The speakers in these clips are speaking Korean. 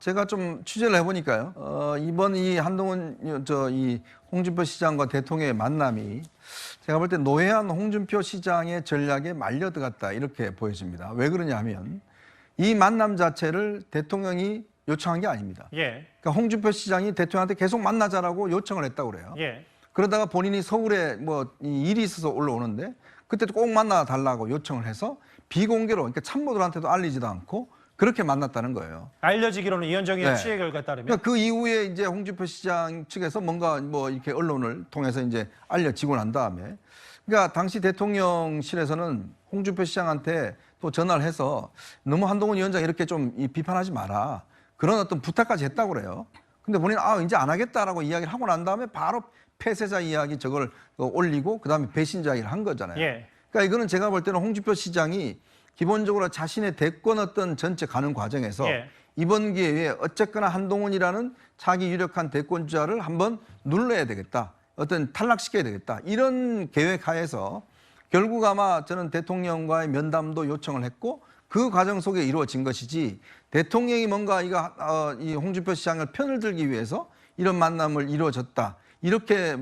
제가 좀 취재를 해보니까요. 이번 이 한동훈 이 홍준표 시장과 대통령의 만남이 제가 볼 때 노회한 홍준표 시장의 전략에 말려들어갔다 이렇게 보여집니다. 왜 그러냐면 이 만남 자체를 대통령이 요청한 게 아닙니다. 예. 그러니까 홍준표 시장이 대통령한테 계속 만나자라고 요청을 했다고 그래요. 예. 그러다가 본인이 서울에 이 일이 있어서 올라오는데 그때도 꼭 만나 달라고 요청을 해서 비공개로, 그러니까 참모들한테도 알리지도 않고 그렇게 만났다는 거예요. 알려지기로는 이현정 의원 네. 취재 결과에 따르면 그러니까 그 이후에 이제 홍준표 시장 측에서 뭔가 이렇게 언론을 통해서 이제 알려지고 난 다음에, 그러니까 당시 대통령실에서는 홍준표 시장한테 또 전화를 해서 너무 한동훈 위원장 이렇게 좀 비판하지 마라, 그런 어떤 부탁까지 했다고 그래요. 근데 본인은 이제 안 하겠다라고 이야기를 하고 난 다음에 바로 폐쇄자 이야기 저걸 올리고 그다음에 배신자 이야기를 한 거잖아요. 예. 그러니까 이거는 제가 볼 때는 홍준표 시장이 기본적으로 자신의 대권 어떤 전체 가는 과정에서 예. 이번 기회에 어쨌거나 한동훈이라는 자기 유력한 대권주자를 한번 눌러야 되겠다, 어떤 탈락시켜야 되겠다, 이런 계획 하에서 결국 아마 저는 대통령과의 면담도 요청을 했고 그 과정 속에 이루어진 것이지, 대통령이 뭔가 이 홍준표 시장을 편을 들기 위해서 이런 만남을 이루어졌다 이렇게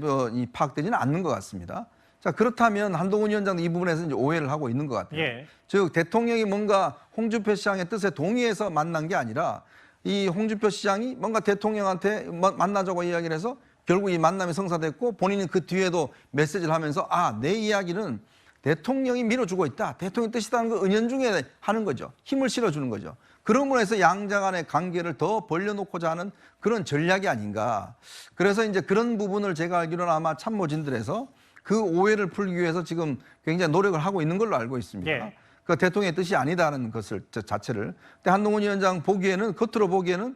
파악되지는 않는 것 같습니다. 자, 그렇다면 한동훈 위원장도 이 부분에서 이제 오해를 하고 있는 것 같아요. 예. 즉 대통령이 뭔가 홍준표 시장의 뜻에 동의해서 만난 게 아니라 이 홍준표 시장이 뭔가 대통령한테 만나자고 이야기를 해서 결국 이 만남이 성사됐고 본인은 그 뒤에도 메시지를 하면서 내 이야기는 대통령이 밀어주고 있다, 대통령 뜻이라는 거 은연중에 하는 거죠. 힘을 실어주는 거죠. 그러므로 해서 양자 간의 관계를 더 벌려놓고자 하는 그런 전략이 아닌가. 그래서 이제 그런 부분을 제가 알기로는 아마 참모진들에서 그 오해를 풀기 위해서 지금 굉장히 노력을 하고 있는 걸로 알고 있습니다. 예. 그 대통령의 뜻이 아니다는 것을 자체를. 근데 한동훈 위원장 보기에는, 겉으로 보기에는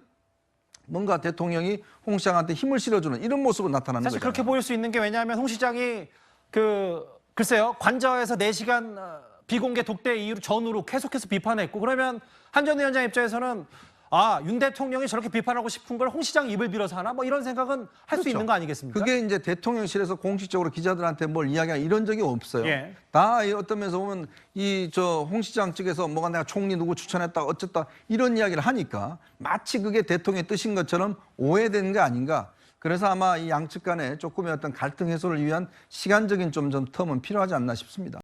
뭔가 대통령이 홍 시장한테 힘을 실어주는 이런 모습으로 나타나는 거죠. 사실 그렇게 보일 수 있는 게, 왜냐하면 홍 시장이 글쎄요, 관저에서 4시간 비공개 독대 이후 전후로 계속해서 비판했고, 그러면 한 전 위원장 입장에서는 윤 대통령이 저렇게 비판하고 싶은 걸 홍 시장 입을 빌어서 하나, 이런 생각은 할 수 그렇죠. 있는 거 아니겠습니까? 그게 이제 대통령실에서 공식적으로 기자들한테 뭘 이야기한 이런 적이 없어요. 예. 다 어떤 면에서 보면 홍 시장 측에서 뭐가 내가 총리 누구 추천했다 어쨌다 이런 이야기를 하니까 마치 그게 대통령의 뜻인 것처럼 오해되는 게 아닌가. 그래서 아마 이 양측 간에 조금의 어떤 갈등 해소를 위한 시간적인 좀 텀은 필요하지 않나 싶습니다.